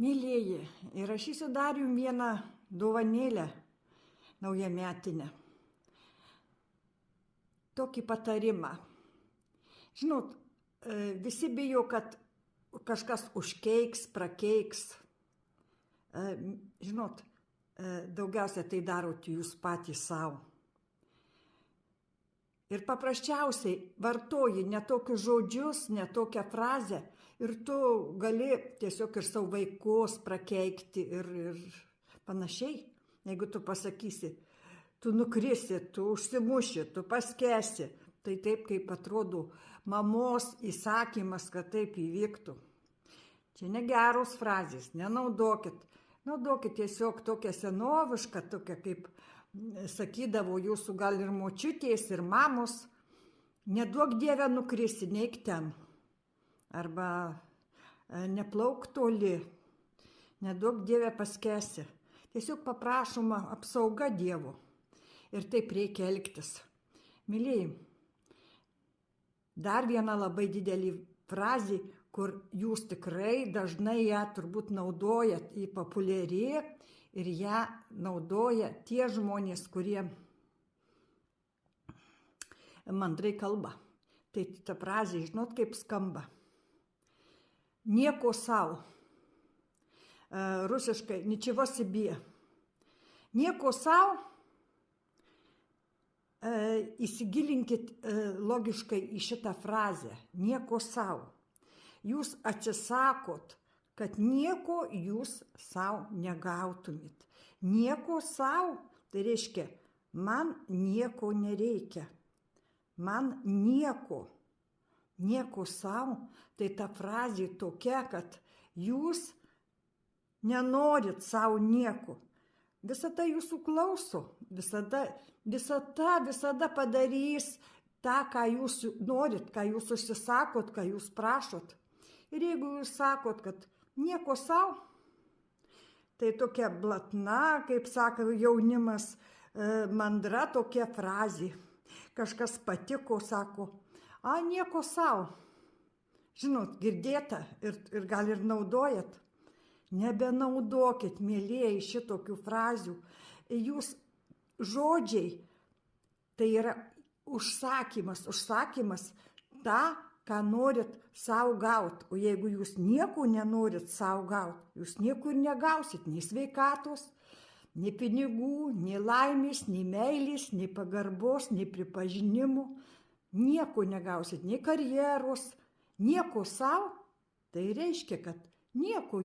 Mylėjai, įrašysiu dar jums vieną dovanėlę naujametinę. Tokį patarimą. Žinot, visi bijo, kad kažkas užkeiks, prakeiks. Žinot, daugiausia tai darot jūs patys savo. Ir paprasčiausiai vartoji ne tokius žodžius, ne tokią frazę ir tu gali tiesiog ir savo vaikus prakeikti ir panašiai. Jeigu tu pasakysi, tu nukrisi, tu užsimuši, tu paskesi, tai taip kaip atrodo mamos įsakymas, kad taip įvyktų. Čia negeros frazės, nenaudokit. Naudokit tiesiog tokią senovišką, tokią kaip sakydavo jūsų gal ir močiutės, ir mamos. Neduok Dieve nukrisi, neik ten. Arba neplauk toli. Neduok Dieve paskesi. Tiesiog paprašoma apsauga Dievo. Ir taip reikia elgtis. Mylėjai, dar viena labai didelį frazė, kur jūs tikrai dažnai ją turbūt naudojat, į populiari ir ją naudoja tie žmonės, kurie mandrai kalba. Tai ta frazė, žinot, kaip skamba. Nieko sau. Rusiškai, ničego себе. Nieko sau. Įsigilinkit logiškai į šitą frazę. Nieko sau. Jūs atsisakot, kad nieko jūs sau negautumėt. Nieko sau, tai reiškia, man nieko nereikia. Man nieko sau, tai ta frazė tokia, kad jūs nenorit sau nieko. Visada jūsų klauso, visada padarys tą, ką jūs norit, ką jūs užsisakot, ką jūs prašot. Ir jeigu jūs sakot, kad nieko sau, tai tokia blatna, kaip sako jaunimas, mandra tokia frazė. Kažkas patiko, sako, nieko sau. Žinot, girdėta ir gal ir naudojat. Nebenaudokit, mėlėjai, šitokių frazių. Jūs žodžiai, tai yra užsakymas tą, ką norit sau gaut. O jeigu jūs nieko nenorit sau gaut, jūs nieko ir negausit, nei sveikatos, nei pinigų, nei laimės, nei meilės, nei pagarbos, nei pripažinimų. Nieko negausit, nei karjeros, nieko sau. Tai reiškia, kad nieko